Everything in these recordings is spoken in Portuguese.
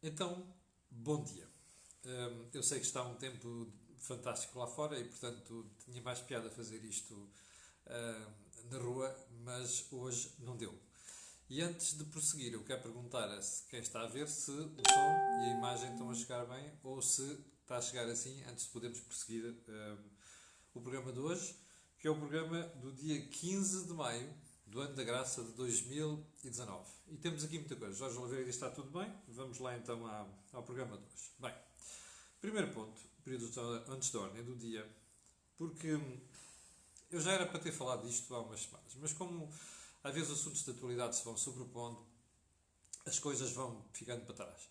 Então, bom dia. Eu sei que está um tempo fantástico lá fora e, portanto, tinha mais piada fazer isto na rua, mas hoje não deu. E antes de prosseguir, eu quero perguntar a quem está a ver se o som e a imagem estão a chegar bem ou se está a chegar assim antes de podermos prosseguir o programa de hoje, que é o programa do dia 15 de maio do ano da graça de 2019. E temos aqui muita coisa. Jorge Oliveira diz que está tudo bem. Vamos lá então ao programa de hoje. Bem, primeiro ponto, período antes da ordem do dia, porque eu já era para ter falado disto há umas semanas, mas como às vezes assuntos de atualidade se vão sobrepondo, as coisas vão ficando para trás.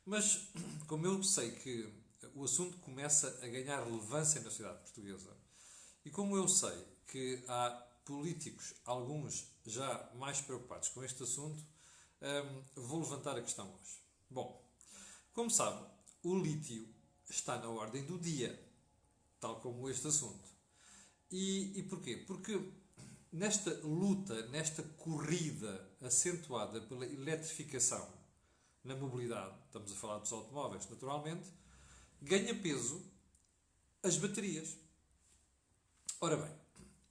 Mas como eu sei que o assunto começa a ganhar relevância na sociedade portuguesa, e como eu sei que há políticos, alguns já mais preocupados com este assunto, vou levantar a questão hoje. Bom, como sabe, o lítio está na ordem do dia, tal como este assunto. E porquê? Porque nesta luta, nesta corrida acentuada pela eletrificação na mobilidade, estamos a falar dos automóveis, naturalmente, ganha peso as baterias. Ora bem,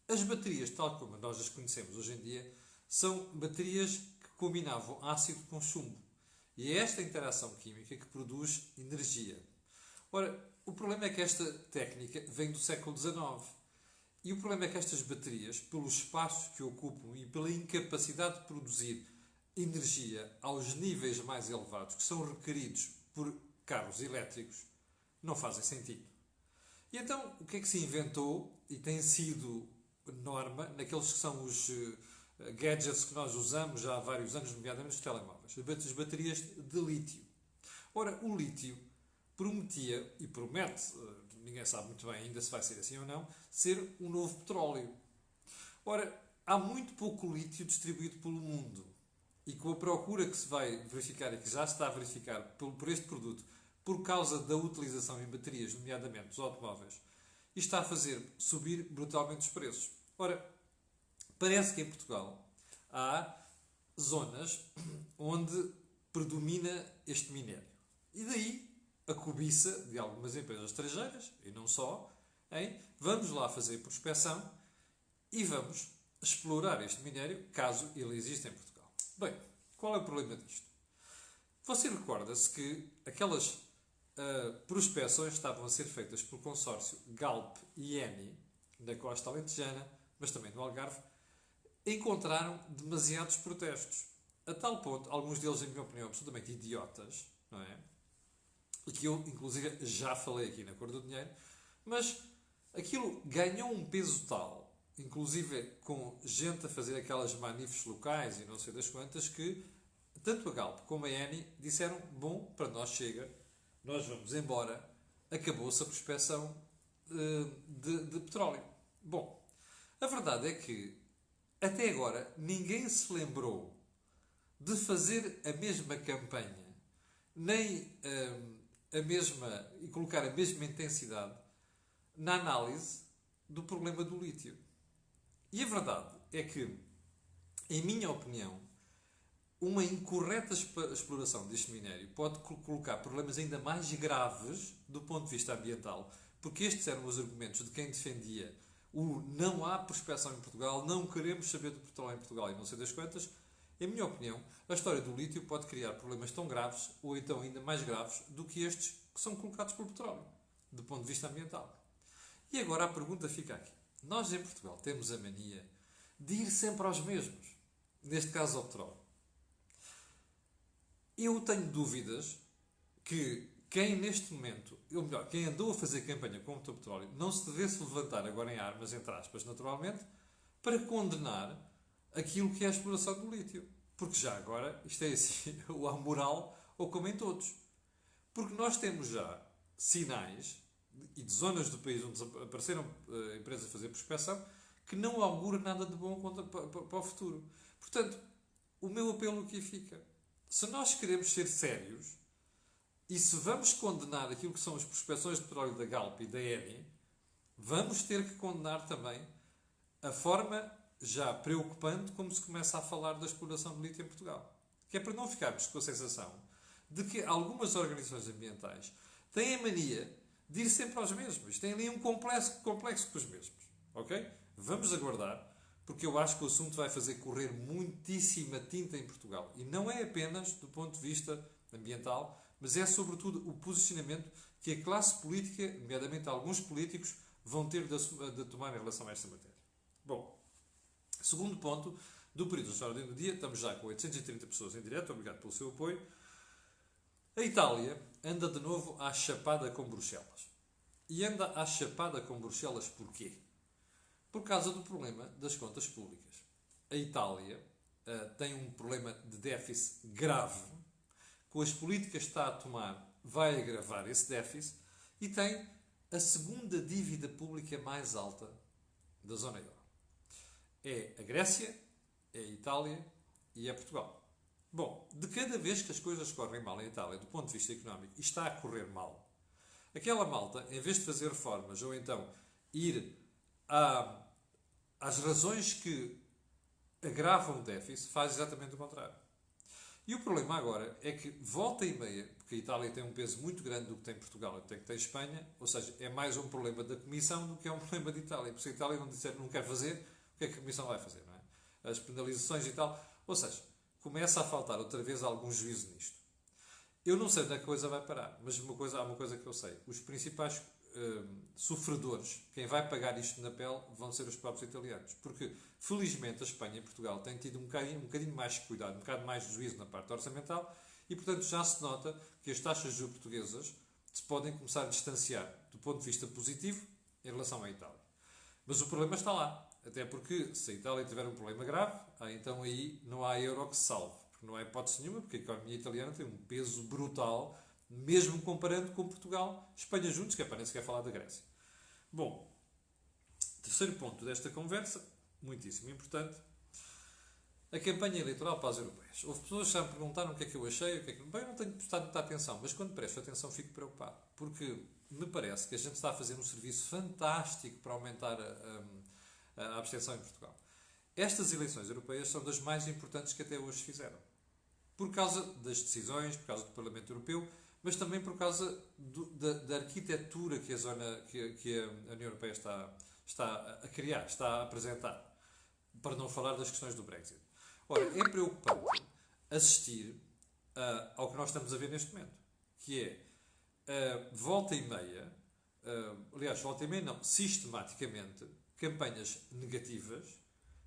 as baterias, tal como nós as conhecemos hoje em dia, são baterias que combinavam ácido com chumbo. E é esta interação química que produz energia. Ora, o problema é que esta técnica vem do século XIX. E o problema é que estas baterias, pelo espaço que ocupam e pela incapacidade de produzir energia aos níveis mais elevados que são requeridos por carros elétricos, não fazem sentido. E então, o que é que se inventou e tem sido norma naqueles que são os gadgets que nós usamos já há vários anos, nomeadamente os telemóveis? As baterias de lítio. Ora, o lítio prometia, e promete, ninguém sabe muito bem ainda se vai ser assim ou não, ser um novo petróleo. Ora, há muito pouco lítio distribuído pelo mundo. E com a procura que se vai verificar e que já se está a verificar por este produto, por causa da utilização em baterias, nomeadamente dos automóveis, isto está a fazer subir brutalmente os preços. Ora, parece que em Portugal há zonas onde predomina este minério. E daí a cobiça de algumas empresas estrangeiras, e não só, em vamos lá fazer prospecção e vamos explorar este minério caso ele exista em Portugal. Bem, qual é o problema disto? Você recorda-se que aquelas prospecções estavam a ser feitas pelo consórcio Galp e Eni, na costa alentejana, mas também no Algarve, encontraram demasiados protestos. A tal ponto, alguns deles, em minha opinião, absolutamente idiotas, não é? E que eu, inclusive, já falei aqui na Cor do Dinheiro, mas aquilo ganhou um peso tal, inclusive com gente a fazer aquelas manifes locais e não sei das quantas, que tanto a Galp como a Eni disseram, bom, para nós chega, nós vamos embora, acabou-se a prospecção de petróleo. Bom, a verdade é que, até agora, ninguém se lembrou de fazer a mesma campanha, nem a mesma, e colocar a mesma intensidade na análise do problema do lítio. E a verdade é que, em minha opinião, uma incorreta exploração deste minério pode colocar problemas ainda mais graves do ponto de vista ambiental, porque estes eram os argumentos de quem defendia o não há prospecção em Portugal, não queremos saber do petróleo em Portugal e não sei das quantas. Em minha opinião, a história do lítio pode criar problemas tão graves, ou então ainda mais graves, do que estes que são colocados pelo petróleo, do ponto de vista ambiental. E agora a pergunta fica aqui. Nós em Portugal temos a mania de ir sempre aos mesmos, neste caso ao petróleo. Eu tenho dúvidas que quem neste momento, ou melhor, quem andou a fazer campanha contra o petróleo, não se devesse levantar agora em armas, entre aspas, naturalmente, para condenar aquilo que é a exploração do lítio. Porque já agora, isto é assim, ou há moral, ou como em todos. Porque nós temos já sinais, e de zonas do país onde apareceram empresas a fazer prospecção, que não augura nada de bom para o futuro. Portanto, o meu apelo aqui fica. Se nós queremos ser sérios, e se vamos condenar aquilo que são as prospecções de petróleo da Galp e da Eni, vamos ter que condenar também a forma já preocupante como se começa a falar da exploração de lítio em Portugal. Que é para não ficarmos com a sensação de que algumas organizações ambientais têm a mania de ir sempre aos mesmos. Têm ali um complexo com os mesmos. Ok? Vamos aguardar, porque eu acho que o assunto vai fazer correr muitíssima tinta em Portugal. E não é apenas do ponto de vista ambiental, mas é sobretudo o posicionamento que a classe política, nomeadamente alguns políticos, vão ter de tomar em relação a esta matéria. Bom, segundo ponto do período de ordem do dia, estamos já com 830 pessoas em direto, obrigado pelo seu apoio. A Itália anda de novo à chapada com Bruxelas. E anda à chapada com Bruxelas porquê? Por causa do problema das contas públicas. A Itália tem um problema de déficit grave, com as políticas que está a tomar vai agravar esse déficit, e tem a segunda dívida pública mais alta da zona euro. É a Grécia, é a Itália e é Portugal. Bom, de cada vez que as coisas correm mal em Itália, do ponto de vista económico, e está a correr mal, aquela malta, em vez de fazer reformas ou então ir às razões que agravam o déficit, faz exatamente o contrário. E o problema agora é que, volta e meia, porque a Itália tem um peso muito grande do que tem Portugal e do que tem Espanha, ou seja, é mais um problema da Comissão do que é um problema de Itália. Porque se a Itália não quer fazer, o que é que a Comissão vai fazer? Não é? As penalizações e tal. Ou seja, começa a faltar outra vez algum juízo nisto. Eu não sei onde é que a coisa vai parar, mas há uma coisa que eu sei. Os principais sofredores, quem vai pagar isto na pele, vão ser os próprios italianos. Porque, felizmente, a Espanha e Portugal têm tido um bocadinho mais de cuidado, um bocado mais de juízo na parte orçamental e, portanto, já se nota que as taxas de juros portuguesas se podem começar a distanciar do ponto de vista positivo em relação à Itália. Mas o problema está lá. Até porque, se a Itália tiver um problema grave, então aí não há euro que se salve. Porque não há hipótese nenhuma, porque a economia italiana tem um peso brutal, mesmo comparando com Portugal, Espanha juntos, que é para nem sequer falar da Grécia. Bom, terceiro ponto desta conversa, muitíssimo importante, a campanha eleitoral para as europeias. Houve pessoas que já me perguntaram o que é que eu achei, o que é que... Bem, eu não tenho prestado muita atenção, mas quando presto atenção fico preocupado, porque me parece que a gente está a fazer um serviço fantástico para aumentar a abstenção em Portugal. Estas eleições europeias são das mais importantes que até hoje se fizeram. Por causa das decisões, por causa do Parlamento Europeu, mas também por causa da arquitetura que a União Europeia está a criar, está a apresentar. Para não falar das questões do Brexit. Ora, é preocupante assistir ao que nós estamos a ver neste momento, que é volta e meia, volta e meia não, sistematicamente, campanhas negativas,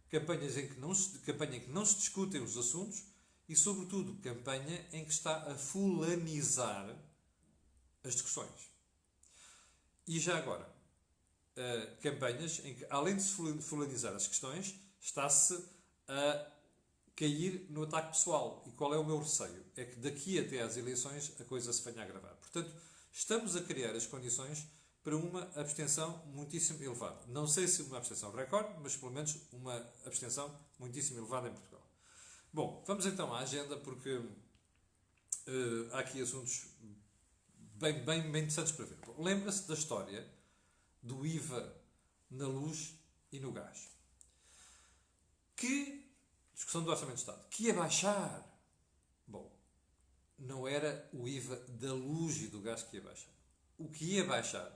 campanha em que não se discutem os assuntos e, sobretudo, campanha em que está a fulanizar as discussões. E já agora, campanhas em que, além de se fulanizar as questões, está-se a cair no ataque pessoal. E qual é o meu receio? É que daqui até às eleições a coisa se venha a agravar. Portanto, estamos a criar as condições para uma abstenção muitíssimo elevada. Não sei se uma abstenção recorde, mas pelo menos uma abstenção muitíssimo elevada em Portugal. Bom, vamos então à agenda, porque há aqui assuntos bem interessantes para ver. Lembra-se da história do IVA na luz e no gás. Discussão do Orçamento de Estado, que ia baixar. Bom, não era o IVA da luz e do gás que ia baixar. O que ia baixar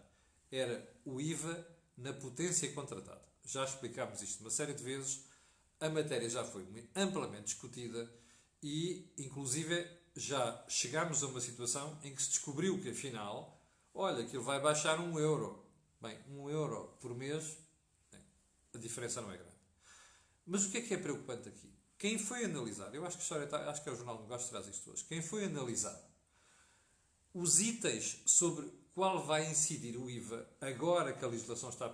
era o IVA na potência contratada. Já explicámos isto uma série de vezes, a matéria já foi amplamente discutida e, inclusive, já chegámos a uma situação em que se descobriu que, afinal, olha, aquilo vai baixar €1. Bem, €1 por mês, a diferença não é grande. Mas o que é preocupante aqui? Quem foi analisar, eu acho que acho que é o Jornal de Negócios que traz isto hoje, quem foi analisar os itens sobre qual vai incidir o IVA, agora que a legislação está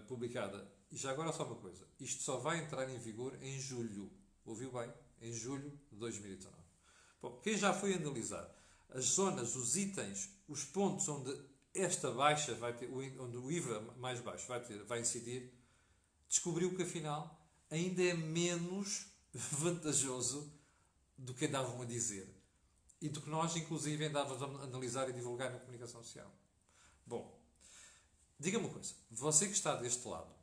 publicada, e já agora só uma coisa, isto só vai entrar em vigor em julho, ouviu bem? Em julho de 2019. Bom, quem já foi analisar as zonas, os itens, os pontos onde esta baixa vai ter, onde o IVA mais baixo vai incidir, descobriu que afinal ainda é menos vantajoso do que andavam a dizer e do que nós, inclusive, andávamos a analisar e divulgar na comunicação social. Bom, diga-me uma coisa. Você que está deste lado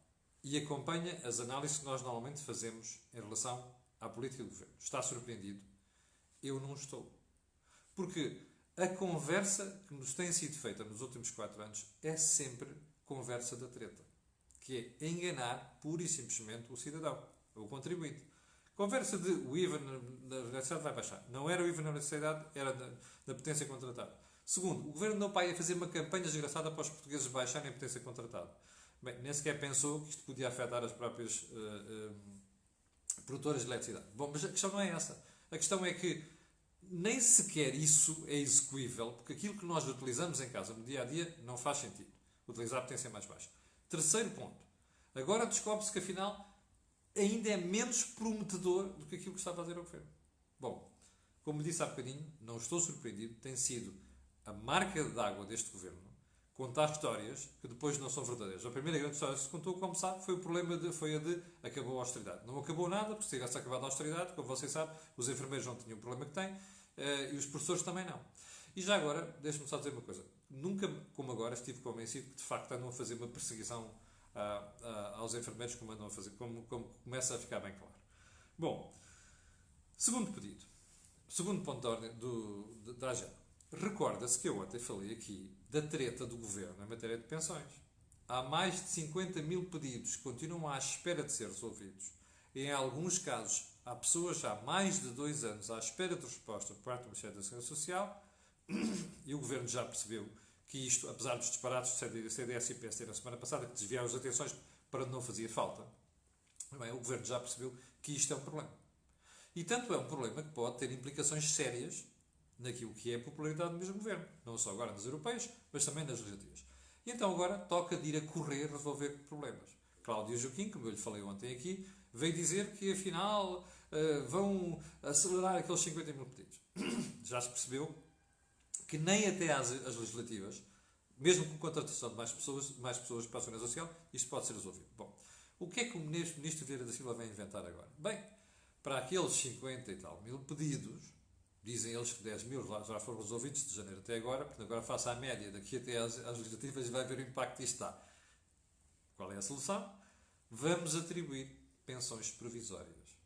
e acompanha as análises que nós normalmente fazemos em relação à política do governo, está surpreendido? Eu não estou. Porque a conversa que nos tem sido feita nos últimos 4 anos é sempre conversa da treta. Que é enganar pura e simplesmente o cidadão, o contribuinte. Conversa de o IVA na universidade vai baixar. Não era o IVA na universidade, era na potência contratada. Segundo, o governo não vai fazer uma campanha desgraçada para os portugueses baixarem a potência contratada. Bem, nem sequer pensou que isto podia afetar as próprias produtoras de eletricidade. Bom, mas a questão não é essa. A questão é que nem sequer isso é execuível, porque aquilo que nós utilizamos em casa no dia a dia não faz sentido. Utilizar a potência mais baixa. Terceiro ponto. Agora descobre-se que afinal ainda é menos prometedor do que aquilo que está a fazer o governo. Bom, como disse há bocadinho, não estou surpreendido, tem sido a marca d'água deste governo contar histórias que depois não são verdadeiras. A primeira grande história que se contou, como sabe, foi a de acabou a austeridade. Não acabou nada, porque se tivesse acabado a austeridade, como vocês sabem, os enfermeiros não tinham o problema que têm e os professores também não. E já agora, deixe-me só dizer uma coisa. Nunca, como agora, estive convencido que de facto andam a fazer uma perseguição aos enfermeiros como andam a fazer, como começa a ficar bem claro. Bom, segundo pedido. Segundo ponto da ordem da agenda. Recorda-se que eu ontem falei aqui da treta do governo em matéria de pensões. Há mais de 50 mil pedidos que continuam à espera de ser resolvidos. E em alguns casos, há pessoas há mais de 2 anos à espera de resposta por parte do Ministério da segurança Social e o governo já percebeu que isto, apesar dos disparados do CDS e PSD na semana passada, que desviaram as atenções para onde não fazia falta, bem, o governo já percebeu que isto é um problema. E tanto é um problema que pode ter implicações sérias naquilo que é a popularidade do mesmo governo. Não só agora nas europeias, mas também nas legislativas. E então agora toca de ir a correr resolver problemas. Cláudio Joaquim, como eu lhe falei ontem aqui, veio dizer que afinal vão acelerar aqueles 50 mil pedidos. Já se percebeu que nem até às legislativas, mesmo com contratação de mais pessoas para a Segurança Social, isto pode ser resolvido. Bom, o que é que o Ministro Vieira da Silva vem inventar agora? Bem, para aqueles 50 e tal mil pedidos, dizem eles que 10 mil já foram resolvidos de janeiro até agora, portanto agora faça a média daqui até às legislativas e vai ver o impacto que isto dá. Qual é a solução? Vamos atribuir pensões provisórias.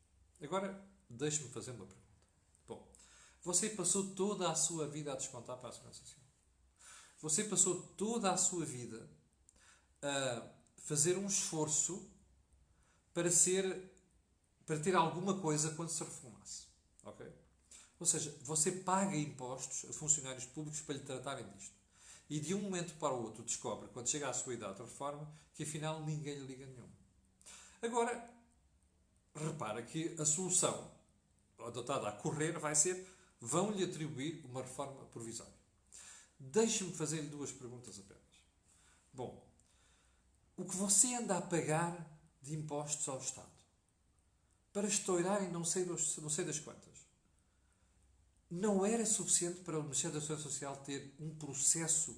Agora, deixe-me fazer uma pergunta. Bom, você passou toda a sua vida a descontar para a Segurança Social. Você passou toda a sua vida a fazer um esforço para ter alguma coisa quando se reformasse. Ok? Ou seja, você paga impostos a funcionários públicos para lhe tratarem disto. E de um momento para o outro descobre, quando chega à sua idade de reforma, que afinal ninguém lhe liga nenhum. Agora, repara que a solução adotada a correr vai ser: vão-lhe atribuir uma reforma provisória. Deixe-me fazer-lhe 2 perguntas apenas. Bom, o que você anda a pagar de impostos ao Estado para estourar em não sei das quantas, não era suficiente para o Ministério da Segurança Social ter um processo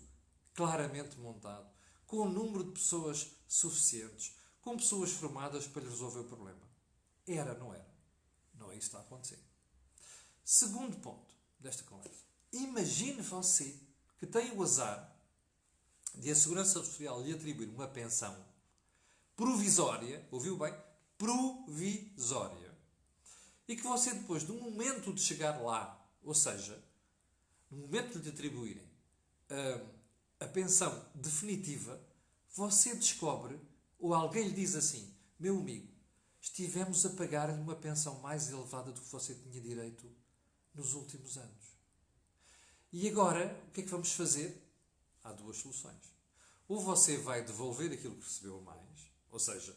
claramente montado, com um número de pessoas suficientes, com pessoas formadas para lhe resolver o problema? Era, não era? Não é isso que está a acontecer. Segundo ponto desta conversa. Imagine você que tem o azar de a Segurança Social lhe atribuir uma pensão provisória, ouviu bem? Provisória. E que você depois, no momento de chegar lá, ou seja, no momento de lhe atribuírem a pensão definitiva, você descobre, ou alguém lhe diz assim: meu amigo, estivemos a pagar-lhe uma pensão mais elevada do que você tinha direito nos últimos anos. E agora, o que é que vamos fazer? Há 2 soluções. Ou você vai devolver aquilo que recebeu a mais, ou seja,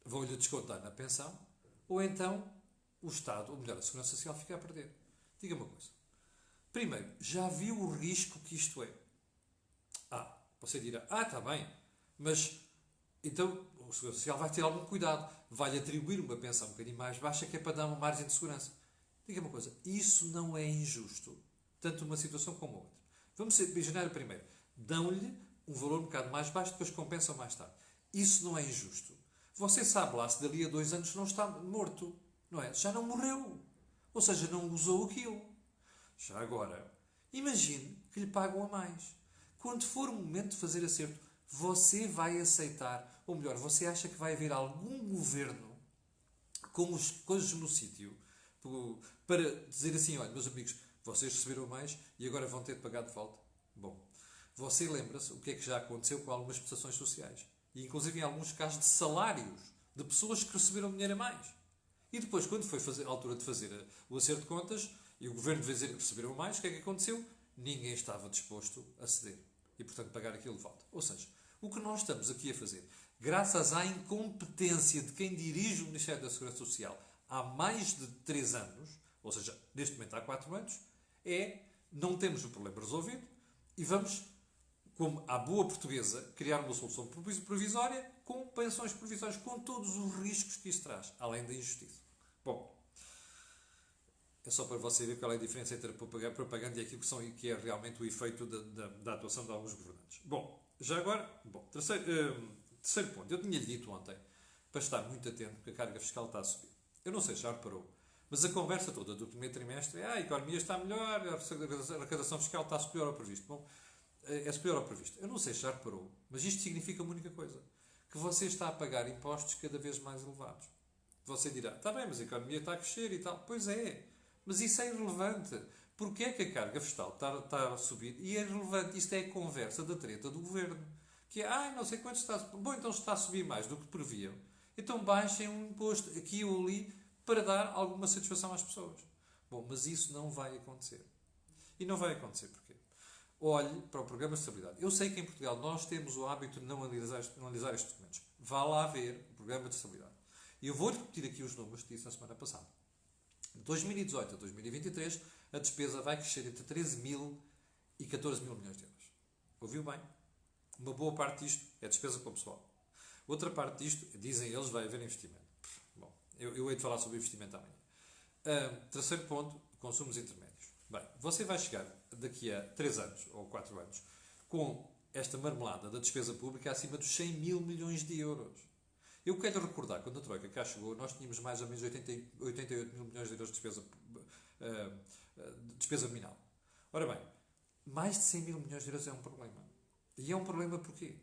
vão-lhe descontar na pensão, ou então o Estado, ou melhor, a Segurança Social, fica a perder. Diga-me uma coisa. Primeiro, já viu o risco que isto é? Você dirá: está bem, mas então o Segurança Social vai ter algum cuidado, vai-lhe atribuir uma pensão um bocadinho mais baixa, que é para dar uma margem de segurança. Diga-me uma coisa, isso não é injusto, tanto uma situação como outra. Vamos imaginar o primeiro. Dão-lhe um valor um bocado mais baixo, depois compensam mais tarde. Isso não é injusto. Você sabe lá se dali a 2 anos não está morto, não é? Já não morreu. Ou seja, não usou aquilo. Já agora, imagine que lhe pagam a mais. Quando for o momento de fazer acerto, você vai aceitar, ou melhor, você acha que vai haver algum governo com as coisas no sítio para dizer assim: olha, meus amigos, Vocês receberam mais e agora vão ter de pagar de volta. Bom, você lembra-se o que é que já aconteceu com algumas prestações sociais. E inclusive em alguns casos de salários de pessoas que receberam dinheiro a mais. E depois, quando foi a altura de fazer o acerto de contas, e o governo devia dizer que receberam mais, o que é que aconteceu? Ninguém estava disposto a ceder. E, portanto, pagar aquilo de volta. Ou seja, o que nós estamos aqui a fazer, graças à incompetência de quem dirige o Ministério da Segurança Social há mais de 3 anos, ou seja, neste momento há 4 anos, é não temos o problema resolvido e vamos, como à boa portuguesa, criar uma solução provisória com pensões provisórias, com todos os riscos que isso traz, além da injustiça. Bom, é só para você ver qual é a diferença entre a propaganda e aquilo que é realmente o efeito da atuação de alguns governantes. Bom, já agora, terceiro ponto. Eu tinha-lhe dito ontem para estar muito atento porque a carga fiscal está a subir. Eu não sei se já reparou, mas a conversa toda do primeiro trimestre é a economia está melhor, a arrecadação fiscal está superior ao previsto. Bom, é superior ao previsto. Eu não sei se já reparou, mas isto significa uma única coisa. Que você está a pagar impostos cada vez mais elevados. Você dirá, está bem, mas a economia está a crescer e tal. Pois é, mas isso é irrelevante. Porquê é que a carga fiscal está a subir? E é irrelevante. Isto é a conversa da treta do governo. Que é, não sei quanto está a subir. Bom, então se está a subir mais do que previam, então baixem um imposto aqui ou ali para dar alguma satisfação às pessoas. Bom, mas isso não vai acontecer. E não vai acontecer porquê? Olhe para o Programa de Estabilidade. Eu sei que em Portugal nós temos o hábito de não analisar estes documentos. Vá lá ver o Programa de Estabilidade. E eu vou repetir aqui os números que disse na semana passada. De 2018 a 2023, a despesa vai crescer entre 13 mil e 14 mil milhões de euros. Ouviu bem? Uma boa parte disto é despesa para o pessoal. Outra parte disto, dizem eles, vai haver investimento. Bom, eu hei de falar sobre investimento amanhã. Terceiro ponto, consumos intermédios. Bem, você vai chegar daqui a 3 anos ou 4 anos com esta marmelada da despesa pública acima dos 100 mil milhões de euros. Eu quero recordar, quando a Troika cá chegou, nós tínhamos mais ou menos 88 mil milhões de euros de despesa nominal. Ora bem, mais de 100 mil milhões de euros é um problema. E é um problema porquê?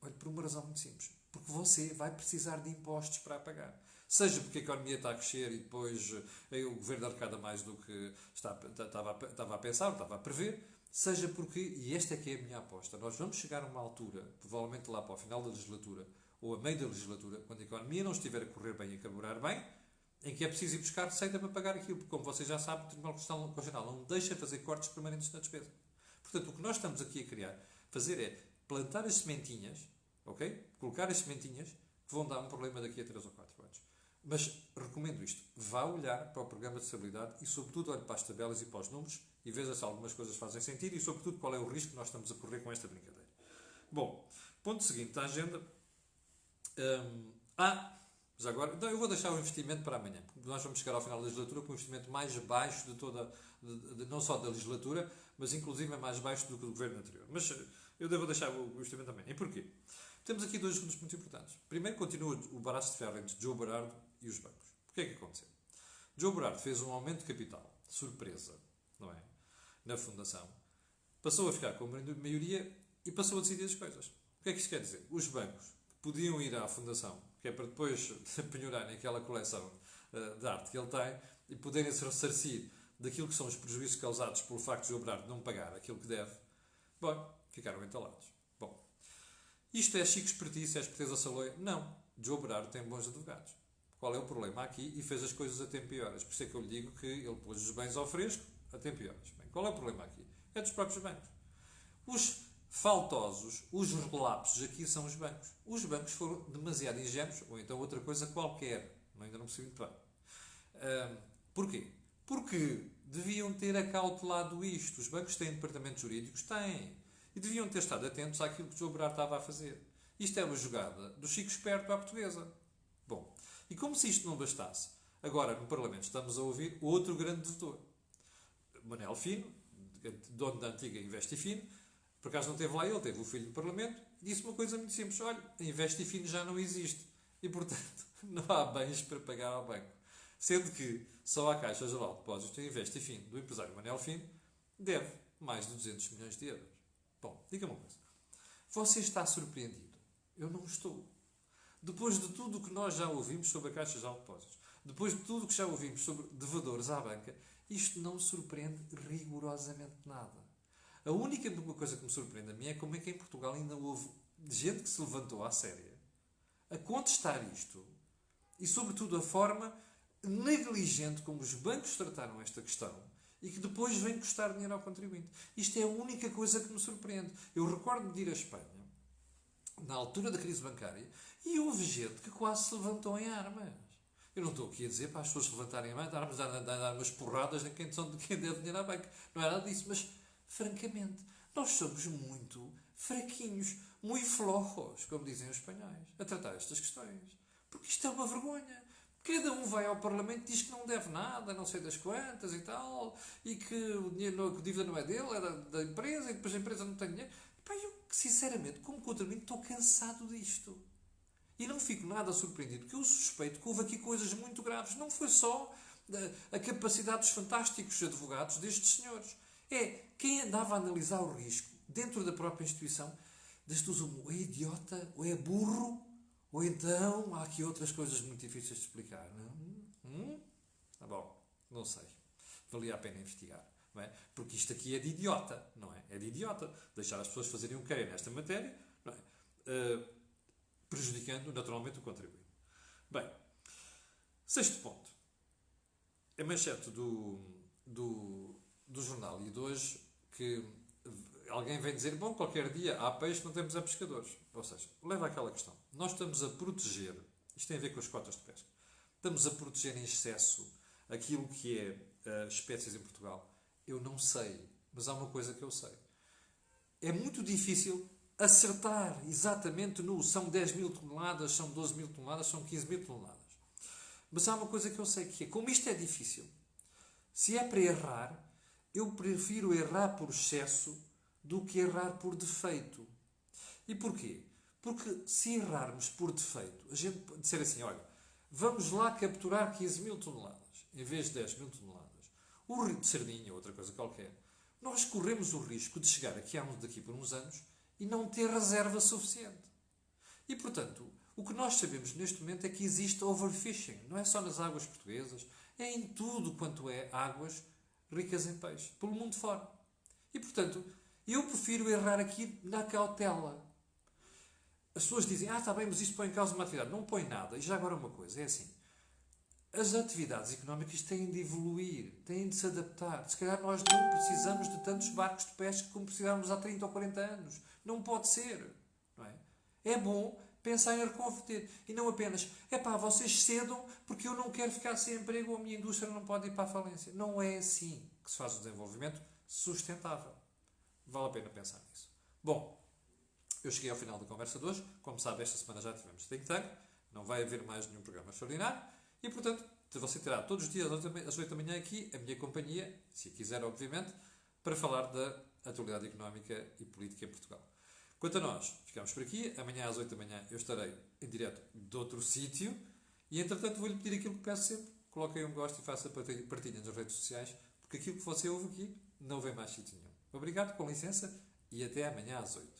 Olha, por uma razão muito simples. Porque você vai precisar de impostos para a pagar. Seja porque a economia está a crescer e depois o governo arrecada mais do que estava a pensar, ou estava a prever, seja porque, e esta é que é a minha aposta, nós vamos chegar a uma altura, provavelmente lá para o final da legislatura, ou a meio da legislatura, quando a economia não estiver a correr bem e a carburar bem, em que é preciso ir buscar receita para pagar aquilo, porque como vocês já sabem, o Tribunal Constitucional não deixa fazer cortes permanentes na despesa. Portanto, o que nós estamos aqui a fazer é plantar as sementinhas, ok? Colocar as sementinhas que vão dar um problema daqui a 3 ou 4 anos. Mas recomendo isto. Vá olhar para o Programa de Estabilidade e, sobretudo, olhe para as tabelas e para os números e veja se algumas coisas fazem sentido e, sobretudo, qual é o risco que nós estamos a correr com esta brincadeira. Bom, ponto seguinte da agenda. Já agora, então eu vou deixar o investimento para amanhã. Nós vamos chegar ao final da legislatura com o investimento mais baixo de toda, não só da legislatura, mas inclusive é mais baixo do que o do governo anterior. Mas eu devo deixar o investimento também. E porquê? Temos aqui 2 assuntos muito importantes. Primeiro, continua o baraço de ferro entre João Berardo e os bancos. O que é que aconteceu? João Berardo fez um aumento de capital, surpresa, não é? Na fundação. Passou a ficar com a maioria e passou a decidir as coisas. O que é que isto quer dizer? Os bancos podiam ir à fundação, que é para depois penhorarem aquela coleção de arte que ele tem e poderem se ressarcir daquilo que são os prejuízos causados pelo facto de João Berardo não pagar aquilo que deve. Bom, ficaram entalados. Bom, isto é chique espertice, é esperteza saloia? Não. João Berardo tem bons advogados. Qual é o problema aqui? E fez as coisas a tempo e horas. Por isso é que eu lhe digo que ele pôs os bens ao fresco a tempo e horas. Bem, qual é o problema aqui? É dos próprios bancos. Os faltosos, os relapsos aqui são os bancos. Os bancos foram demasiado ingênuos, ou então outra coisa qualquer. Ainda não percebi muito bem. Porquê? Porque deviam ter acautelado isto. Os bancos têm departamentos jurídicos? Têm. E deviam ter estado atentos àquilo que o João Berardo estava a fazer. Isto é uma jogada do Chico Esperto à portuguesa. Bom, e como se isto não bastasse, agora no Parlamento estamos a ouvir outro grande devedor. Manel Fino, dono da antiga Investifino, por acaso não esteve lá ele, teve o filho no Parlamento, e disse uma coisa muito simples: olha, a Investifino já não existe e, portanto, não há bens para pagar ao banco. Sendo que só a Caixa Geral de Depósitos do Investifino, do empresário Manel Fino, deve mais de 200 milhões de euros. Bom, diga-me uma coisa. Você está surpreendido? Eu não estou. Depois de tudo o que nós já ouvimos sobre a Caixa Geral de Depósitos, depois de tudo o que já ouvimos sobre devedores à banca, Isto não me surpreende rigorosamente nada. A única coisa que me surpreende a mim é como é que em Portugal ainda houve gente que se levantou à séria a contestar isto e, sobretudo, a forma negligente como os bancos trataram esta questão e que depois vem custar dinheiro ao contribuinte. Isto é a única coisa que me surpreende. Eu recordo-me de ir à Espanha, na altura da crise bancária, e houve gente que quase se levantou em armas. Eu não estou aqui a dizer para as pessoas se levantarem em armas, dar umas porradas de quem deve dinheiro à banca. Não é nada disso, mas, francamente, nós somos muito fraquinhos, muito flojos, como dizem os espanhóis, a tratar estas questões. Porque isto é uma vergonha. Cada um vai ao Parlamento e diz que não deve nada, não sei das quantas e tal, e que o dinheiro, a dívida não é dele, é da empresa, e depois a empresa não tem dinheiro. Pá, eu, sinceramente, como contribuinte, estou cansado disto. E não fico nada surpreendido, porque eu suspeito que houve aqui coisas muito graves. Não foi só a capacidade dos fantásticos advogados destes senhores. É quem andava a analisar o risco dentro da própria instituição, destes ou é idiota, ou é burro, ou então há aqui outras coisas muito difíceis de explicar. Não? Tá bom, não sei. Valia a pena investigar. Não é? Porque isto aqui é de idiota, não é? É de idiota. Deixar as pessoas fazerem um querer nesta matéria, não é? Prejudicando naturalmente o contribuinte. Bem, sexto ponto. A manchete do jornal e de hoje que alguém vem dizer, bom, qualquer dia há peixe, não temos a pescadores. Ou seja, leva àquela questão. Nós estamos a proteger, isto tem a ver com as cotas de pesca, estamos a proteger em excesso aquilo que é espécies em Portugal. Eu não sei, mas há uma coisa que eu sei. É muito difícil acertar exatamente no são 10 mil toneladas, são 12 mil toneladas, são 15 mil toneladas. Mas há uma coisa que eu sei que é, como isto é difícil, se é para errar, eu prefiro errar por excesso do que errar por defeito. E porquê? Porque se errarmos por defeito, a gente pode dizer assim, olha, vamos lá capturar 15 mil toneladas, em vez de 10 mil toneladas. O rio de sardinha, outra coisa qualquer, nós corremos o risco de chegar daqui por uns anos e não ter reserva suficiente. E, portanto, o que nós sabemos neste momento é que existe overfishing. Não é só nas águas portuguesas, é em tudo quanto é águas ricas em peixe, pelo mundo fora. E, portanto, eu prefiro errar aqui na cautela. As pessoas dizem, está bem, mas isso põe em causa uma atividade. Não põe nada. E já agora uma coisa, é assim. As atividades económicas têm de evoluir, têm de se adaptar. Se calhar nós não precisamos de tantos barcos de pesca como precisávamos há 30 ou 40 anos. Não pode ser. Não é? É bom pensar em reconverter. E não apenas, vocês cedam porque eu não quero ficar sem emprego ou a minha indústria não pode ir para a falência. Não é assim que se faz o desenvolvimento sustentável. Vale a pena pensar nisso. Bom, eu cheguei ao final da conversa de hoje. Como sabe, esta semana já tivemos Think Tank. Não vai haver mais nenhum programa extraordinário. E, portanto, você terá todos os dias às 8 da manhã aqui a minha companhia, se a quiser, obviamente, para falar da atualidade económica e política em Portugal. Quanto a nós, ficamos por aqui. Amanhã às 8 da manhã eu estarei em direto de outro sítio. E, entretanto, vou-lhe pedir aquilo que peço sempre. Coloquem um gosto e faça partilha nas redes sociais, porque aquilo que você ouve aqui não vem mais sítio nenhum. Obrigado, com licença, e até amanhã às 8.